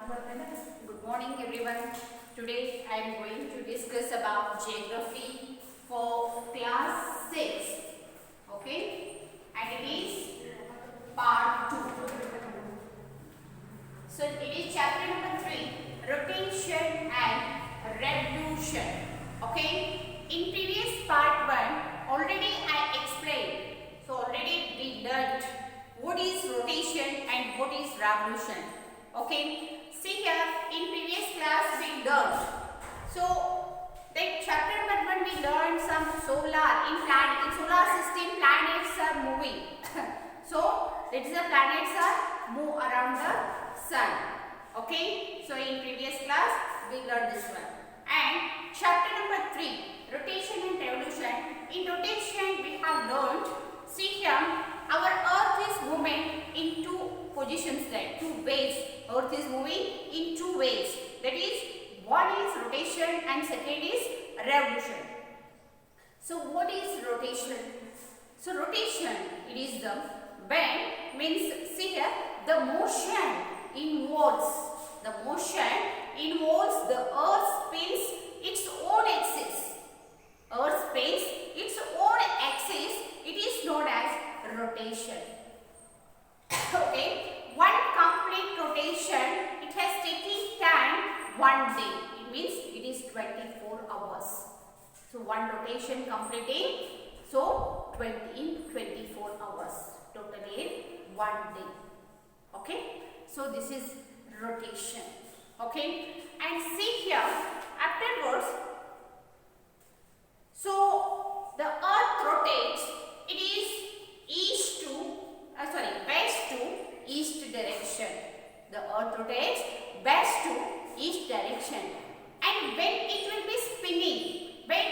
Good morning everyone. Today I am going to discuss about geography for class 6. Okay? And it is part 2. So it is chapter number 3, rotation and revolution. Okay? In previous part 1 already I explained. So already we learned what is rotation and what is revolution. Okay? See here, in previous class we learned. So that chapter number 1 we learned some in solar system planets are moving. So that is the planets are move around the sun. Okay. So in previous class we learned this one. And chapter number 3, rotation and revolution. In rotation we have learned. See here, our earth is moving in two positions, like two ways. Earth is moving in two ways. That is, one is rotation and second is revolution. So what is rotation? So rotation, it is the when means, see here, the motion involves the earth spins its own axis. Earth spins its own axis. It is known as rotation. Okay. One complete rotation, it has taken time 1 day. It means it is 24 hours. So one rotation completing, so 24 hours. Totally in 1 day. Okay. So this is rotation. Okay. And see here, afterwards, so the earth rotates, it is west to east direction. The earth rotates west to east direction. And when it will be spinning, when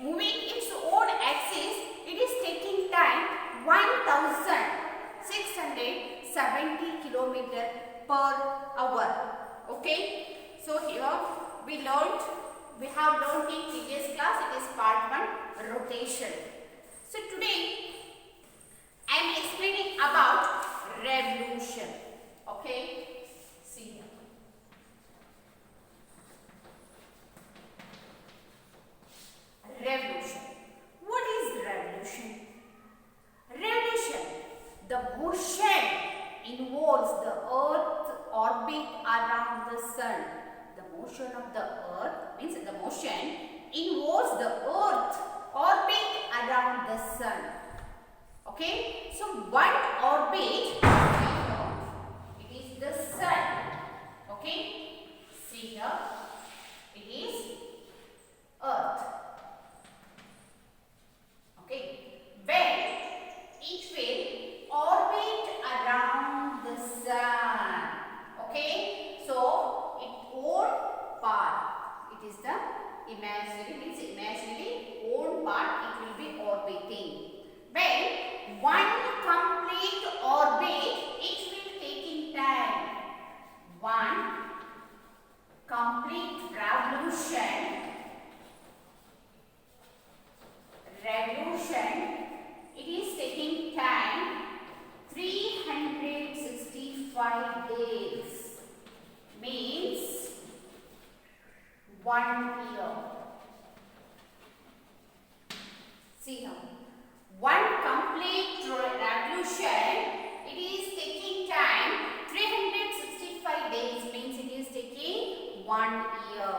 moving its own axis, it is taking time 1670 km per hour. Okay. So here we have learned in previous class, it is part 1, rotation. So today I am explaining about revolution. Okay. See here. Revolution. What is revolution? Revolution, the motion involves the earth orbit around the sun. The motion of the earth means the motion involves the earth orbit around the sun. Okay, so one orbit, it is the sun. Okay, see here, it is earth. Okay, when it will orbit around the sun. Okay, so its own part, it is the imaginary own part, it will be orbiting. When one complete orbit, it will take in time. One complete revolution, it is taking time 365 days, means 1 year. See here. One complete revolution, it is taking time 365 days, means it is taking 1 year.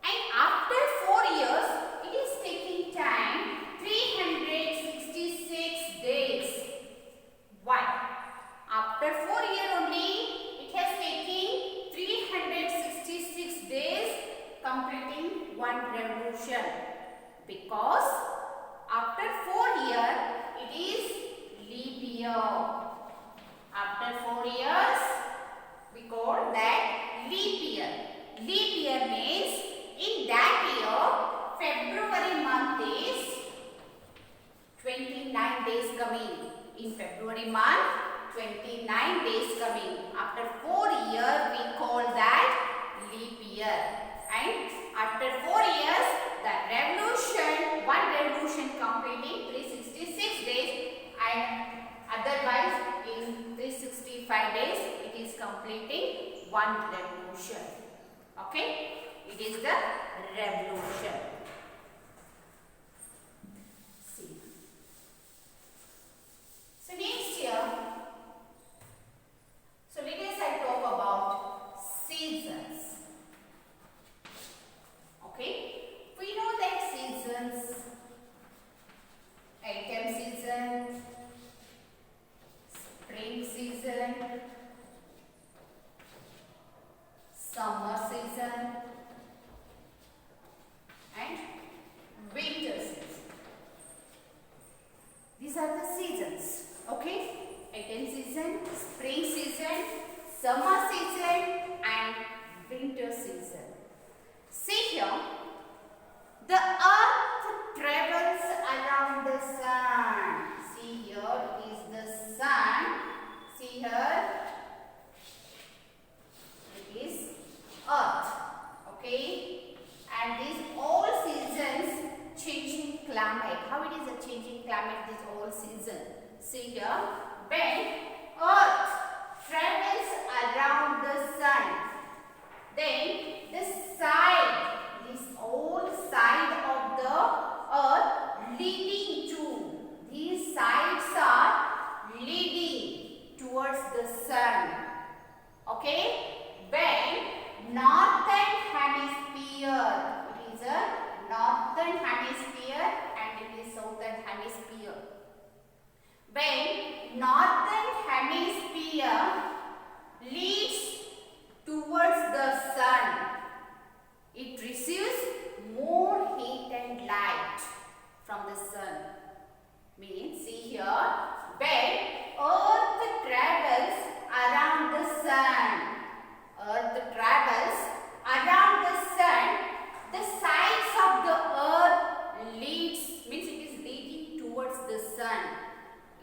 And after 4 years, it is taking time 366 days. Why? After 4 years only, it has taken 366 days completing one revolution. Because after 4 years, it is leap year. After 4 years, we call that leap year. Leap year means in that year, February month is 29 days coming. In February month, 29 days coming. After 4 years, we call that leap year. And after 4 years, the revolution, one revolution completing 366 days, and otherwise in 365 days it is completing 1 one revolution. Okay, it is the revolution. See. So next here, so let us I talk about seasons. Okay, we know that seasons, autumn season, spring season, summer season and winter season. These are the seasons. Okay, autumn season, spring season, summer season and winter season. See here, the earth travels around the sun. See here, it is the sun. See here, it is earth. Okay, and these all seasons changing climate. How it is a changing climate, this all season. See here, when earth travels around the sun, then the side, this whole side of the earth leading to, these sides are leading towards the sun. Okay, when northern hemisphere, it is a northern hemisphere and it is southern hemisphere. When northern hemisphere leads towards the sun, it receives more heat and light from the sun. Means, see here, when earth travels around the sun, earth travels around the sun, the sides of the earth leads, means it is leading towards the sun.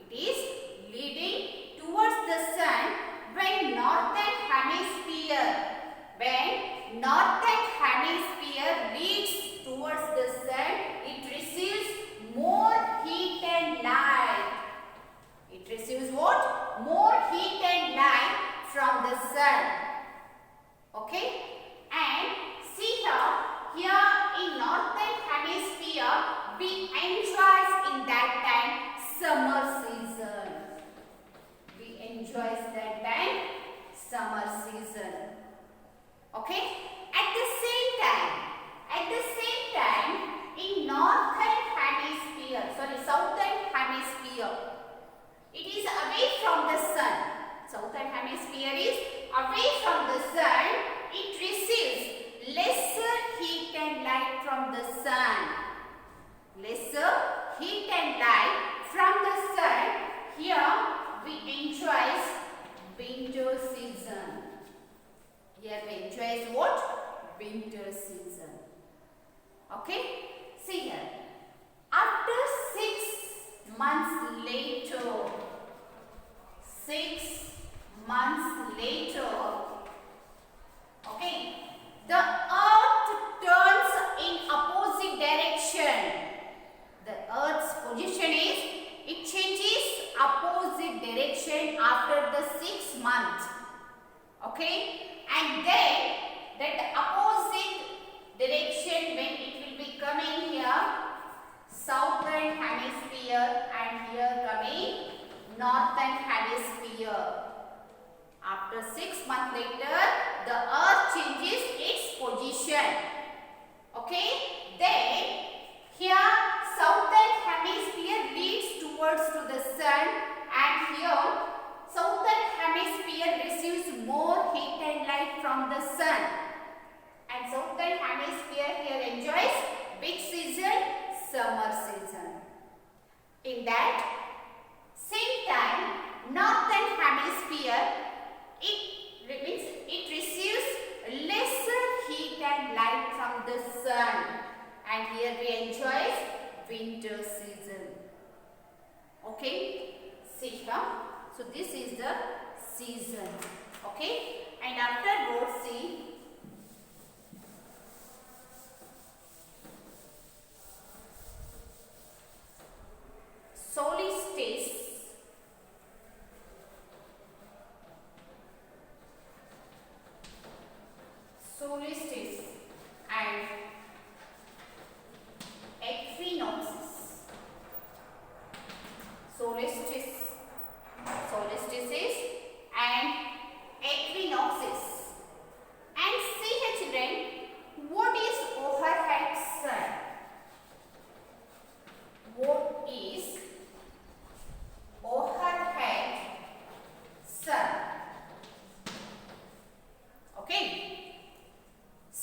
It is leading towards the sun when northern hemisphere, when northern hemisphere leads towards the sun, it receives more heat and light. It receives what? More heat and light from the sun. Okay? And see here in northern hemisphere, we enjoy in that time summer season. We enjoy that time summer season. Okay? At the same time, in northern hemisphere, southern hemisphere, it is away from the sun. Southern hemisphere is away from the sun. It receives lesser heat and light from the sun. Lesser heat and light from the sun. Here we enjoy winter season. Here we enjoy what? Winter season. Okay? See here. After 6 months later, 6 months later, okay, the earth turns in opposite direction. The earth's position is, it changes opposite direction after the 6 months. Okay, and then that opposite direction, when it will be coming here, southern hemisphere, and here coming northern hemisphere. After 6 months later, the earth changes its position. Okay, then here southern hemisphere leads towards to the sun, and here southern hemisphere receives more heat and light from the sun. And southern hemisphere here enjoys which season? Summer season. In that same time, northern hemisphere, it receives lesser heat and light from the sun, and here we enjoy winter season. Okay, see here. So this is the season. Okay, and afterwards see, solstice.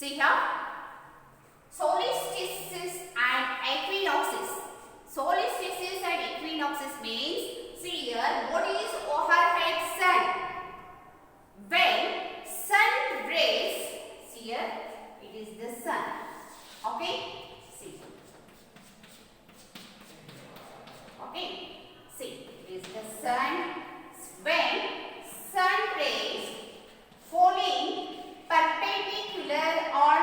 See here, solstices and equinoxes. Solstices and equinoxes means, see here, what is overhead sun? When sun rays, see here, it is the sun. Okay, see. Okay, see, it is the sun. When sun rays falling perpendicular on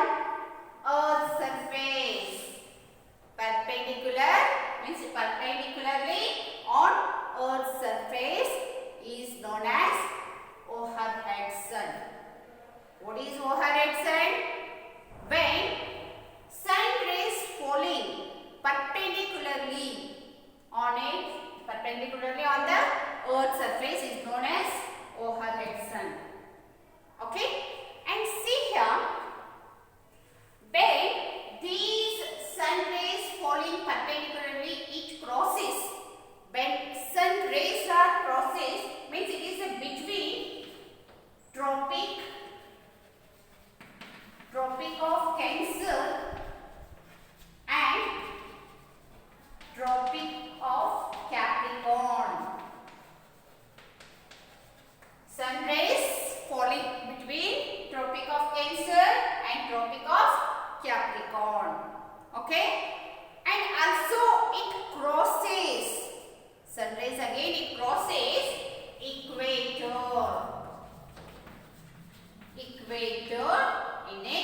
earth's surface. Perpendicular means perpendicularly on earth's surface is known as overhead sun. What is overhead sun? When sun rays falling perpendicularly on the earth's surface is known as overhead sun. Okay, and see here, when these sun rays falling perpendicularly, it crosses. When sun rays are crosses, means it is between tropic of Cancer and Tropic of Capricorn. Sun rays falling between Tropic of Cancer and Tropic of Capricorn. Okay, and also it crosses. Sun rays again, it crosses equator. Equator in a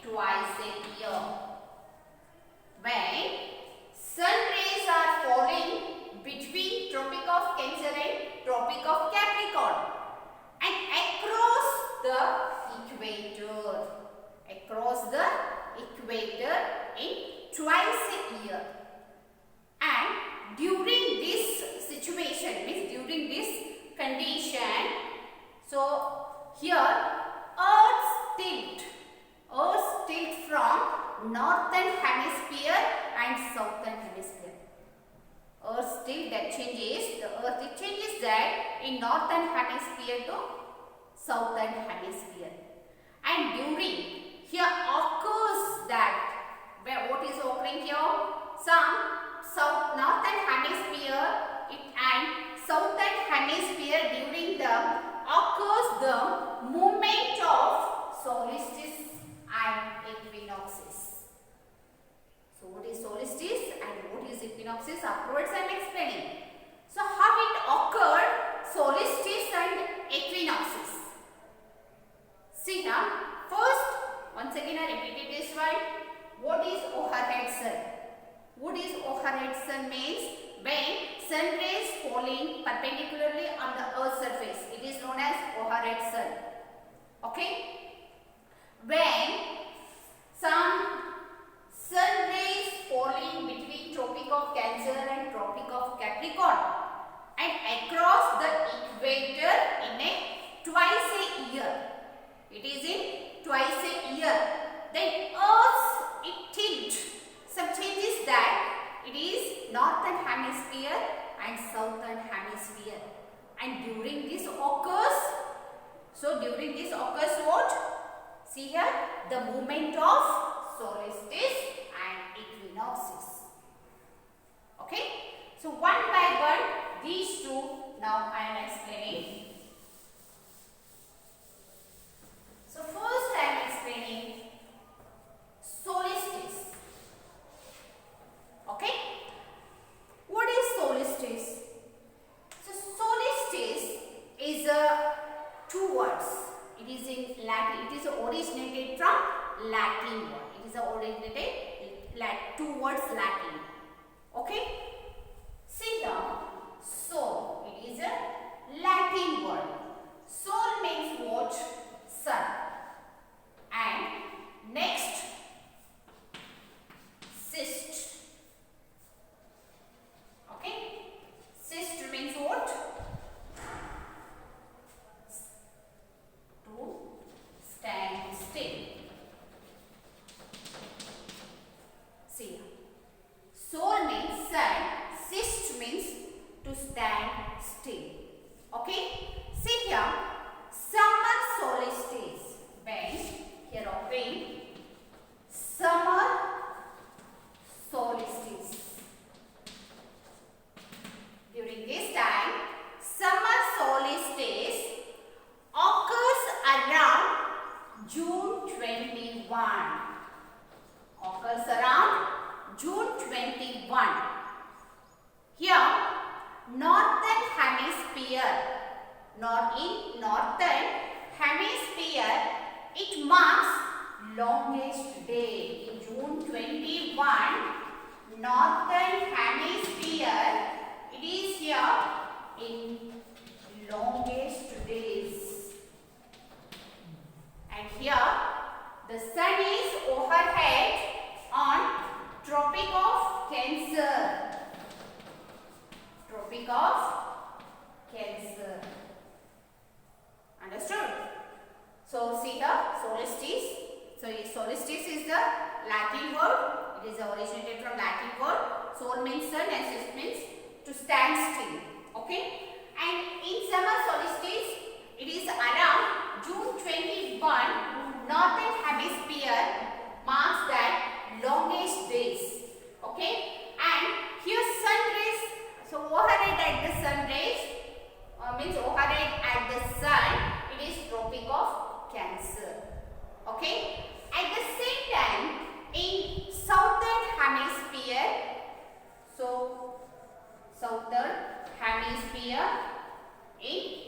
twice a year. When sun rays are falling between Tropic of Cancer and Tropic of Capricorn and across the equator. Across the equator in twice a year. And during this situation, means during this condition, so here Earth's tilt from northern hemisphere and southern hemisphere. Earth's tilt that changes, the earth it changes that in northern hemisphere to southern hemisphere. And during here occurs that, where what is occurring here? Some northern hemisphere and southern hemisphere during the occurs the movement of solstice and equinoxes. So what is solstice and what is equinoxes? Afterwards I am explaining. So how it occurred, solstice and equinoxes. See now, first once again I repeated this one. What is overhead sun? What is overhead sun means? When sun rays falling perpendicularly on the earth's surface, it is known as overhead sun. Okay, when some sun rays falling between Tropic of Cancer and Tropic of Capricorn and across the equator in a twice a year. It is in twice a year. Then Earth's it tilt. Some changes that it is northern hemisphere and southern hemisphere. And during this occurs, what? See here, the movement of solstice and equinoxes. Okay, so one by one these two now I am explaining. So first I am explaining solstice. Okay, what is solstice? So solstice is two words. It is in Latin. It is originated from Latin word. It is originated two words Latin. Okay, see now, sol. It is a Latin word. Sol means what? Sun. And next, sist. Okay, sist means what? To stand still. See, sol means sun, sist means to stand still. Okay, see June 21. Occurs around June 21. Here, northern hemisphere, not in northern hemisphere, it marks longest day. In June 21, northern hemisphere, it is here in longest days. And here, the sun is overhead on Tropic of Cancer. Tropic of Cancer. Understood? So, see the solstice. So, solstice is the Latin word. It is originated from Latin word. Sol means sun and sis means to stand still. Okay? And in summer solstice, it is around June 21. Northern hemisphere marks that longest days. Okay? And here sun rays, so overhead at the sun rays, means overhead at the sun, it is Tropic of Cancer. Okay? At the same time, in southern hemisphere, so southern hemisphere, in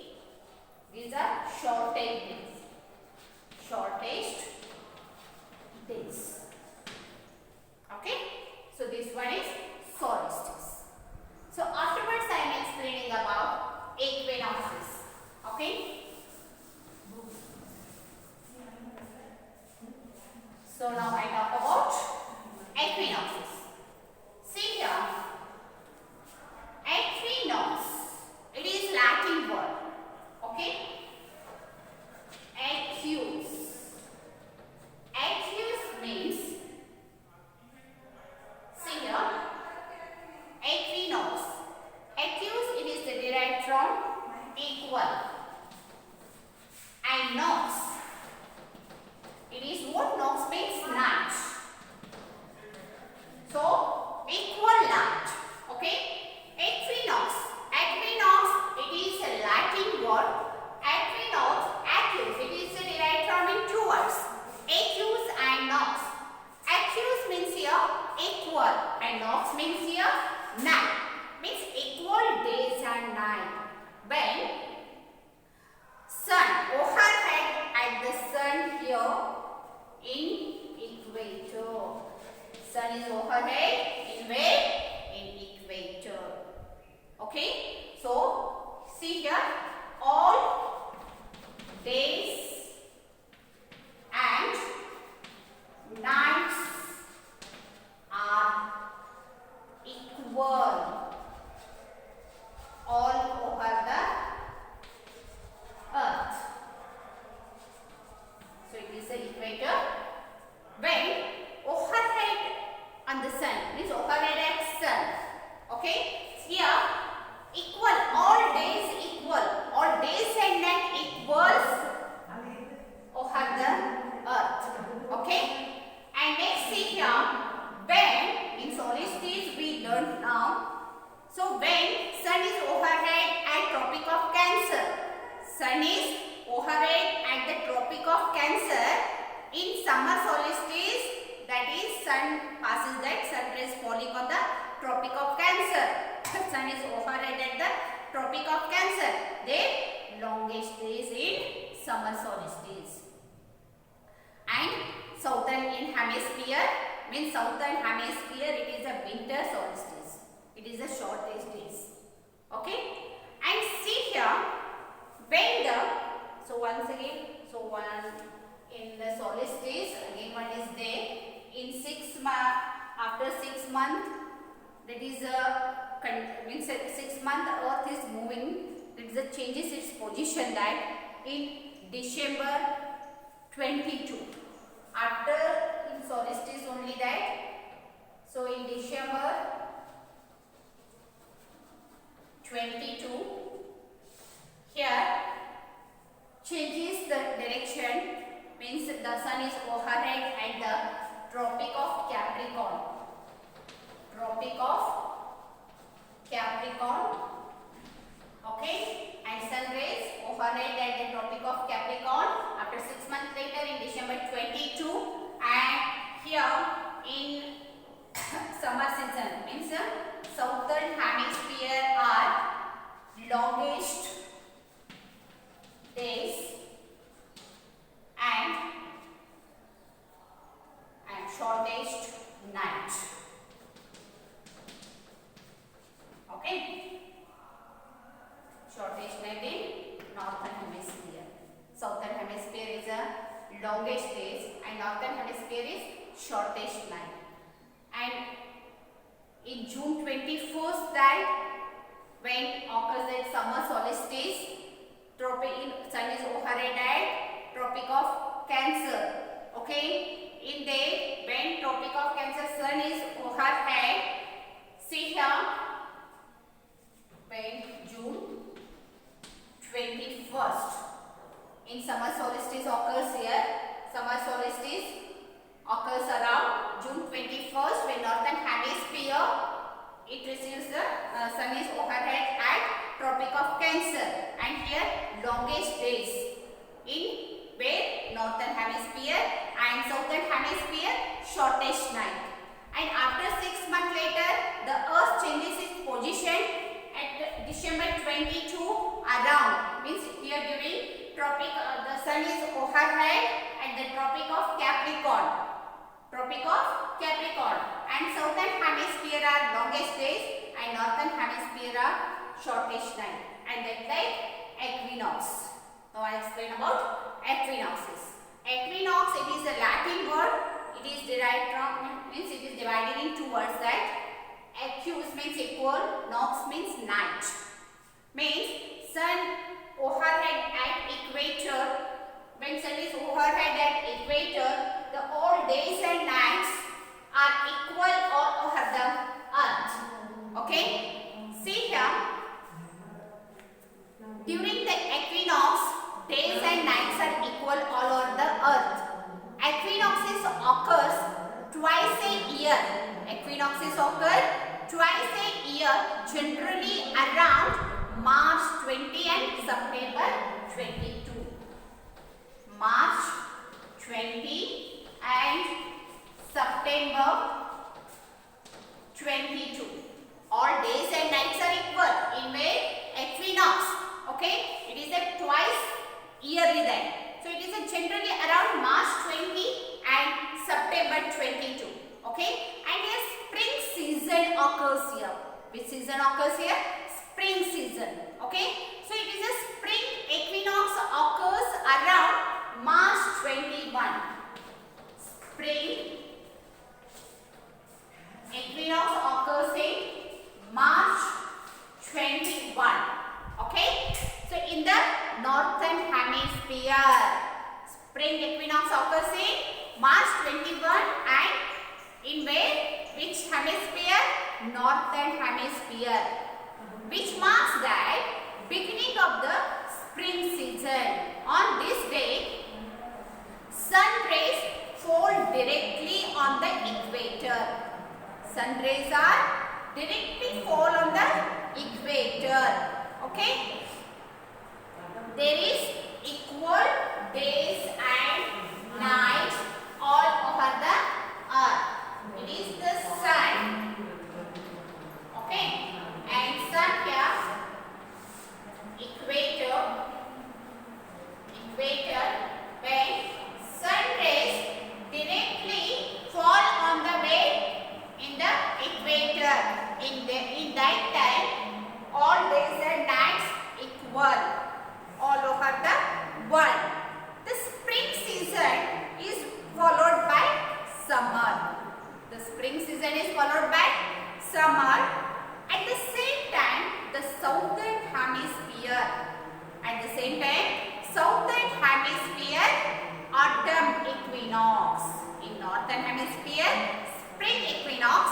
these are shortest days. Shortest days. Okay? So this one is solstice. So afterwards I am explaining about equinoxes. Okay? So now I talk about equinoxes. See here, equinox, it is Latin word. Okay? Equus. Equus means, see here, equinox. Equus, it is derived from equal. And nox, it is what? Nox means night. So, equal night. Okay? Equinox. Equinox, it is a Latin word. Equinox, equus, it is derived from in two words. Equus and nox. Equus means here equal and nox means here night. Means equal days and night. When sun overhead at the sun here in equator. Sun is overhead in where? In equator. Okay? So, see here, all days and nights are equal all over the earth. So, it is the equator. When overhead on the sun, means overhead at sun. Okay? Here, equal, all days equal, all days and night equals over the earth. Okay? And next see here, when in solstice we learned now. So when sun is overhead at Tropic of Cancer, sun is overhead at the Tropic of Cancer. In summer solstice, that is sun passes that sun rays falling on the Tropic of Cancer. Sun is overhead at the Tropic of Cancer. The longest days in summer solstice. And southern hemisphere, means southern hemisphere, it is a winter solstice. It is the shortest days. Okay? And see here, when the, so once again, so one in the solstice, again one is there. In 6 months, after 6 months, that is means 6 months earth is moving, that is changes its position, that in December 22. After in solstice only that. So in December 22, here changes the direction, means the sun is overhead at the Tropic of Capricorn. Tropic of Capricorn. Okay, and sun rays overhead at the Tropic of Capricorn. After 6 months later in December shortest night. Okay, shortest night in northern hemisphere. Southern hemisphere is a longest days and northern hemisphere is shortest night. And in June 21st that when occurs that summer solstice, sun is overhead at Tropic of Cancer. Okay, in the when Tropic of Cancer sun is overhead, see here when June 21st in summer solstice occurs here. Summer solstice occurs around June 21st when northern hemisphere it receives the sun is overhead at Tropic of Cancer, and here longest days in where northern hemisphere and southern hemisphere shortest night. And after 6 months later the earth changes its position at December 22 around, means here during tropic the sun is overhead at the Tropic of Capricorn. And southern hemisphere are longest days and northern hemisphere are shortest night, and then like equinox. Now I explain about equinoxes. Equinox, it is a Latin word. It is derived from, means it is divided in two words, that equus means equal, nox means night. Means sun overhead at equator. When sun is overhead at equator, the all days and nights are equal all over the earth. Okay, see here during the equinox days and nights are equal all over the earth. Equinoxes occurs twice a year. Equinoxes occur twice a year, generally around March 20 and September 22. March 20 and September 22. All days and nights are equal in where equinox. Okay, it is a twice yearly then. So it is a generally around March 20 and September 22. Okay, and a spring season occurs here. Which season occurs here? Spring season. Okay, so it is a spring equinox occurs around March 21. Spring equinox occurs in March 21. Okay, so in the northern hemisphere, spring equinox occurs in March 21, and in where? Which hemisphere? Northern hemisphere, which marks that beginning of the spring season. On this day, sun rays fall directly on the equator. Sun rays are directly fall on the equator. Okay, there is equal days and nights all over the earth. It is the sun. Okay, and sun here, equator, when sun rays directly fall on the way in the equator. In that time, all days and nights equal all over the world. The spring season is followed by summer. The spring season is followed by summer. At the same time, the southern hemisphere. Autumn equinox. In northern hemisphere, spring equinox.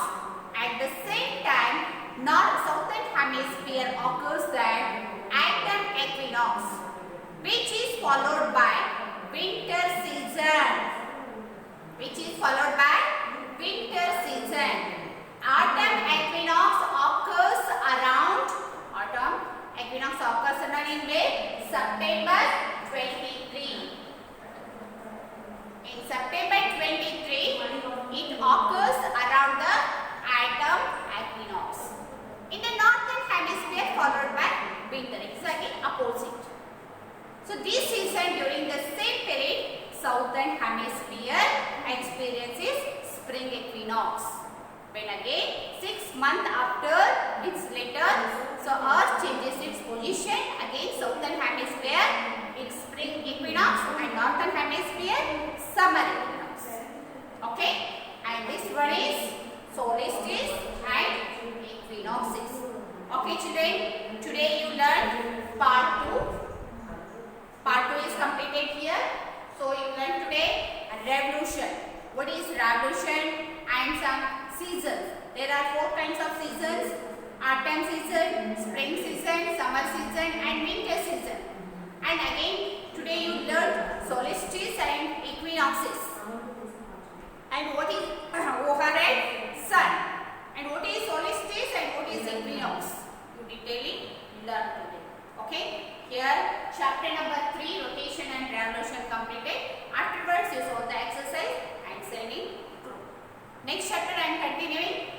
At the same time, southern hemisphere occurs that autumn equinox, which is followed by winter season. Autumn equinox occurs around in September 23. In September 23, it occurs around the autumn equinox. In the northern hemisphere, followed by winter. It is again opposite. So this season during the same period, southern hemisphere experiences spring equinox. When again 6 months after its later, so Earth changes its position. Again southern hemisphere it's spring equinox and northern hemisphere summer equinox. Okay, and this one is solstice and equinoxes. Okay children, today you learned part 2. Part 2 is completed here. So you learned today a revolution. What is revolution and some seasons? There are 4 kinds of seasons: autumn season, spring season, summer season and winter season. And again today you learned solstice and equinoxes. And what is overhead sun? And what is solstice and what is equinox? You detailing learn today. Okay? Here chapter number 3, rotation and revolution completed. Afterwards you solve the exercise and sending through. Next chapter I am continuing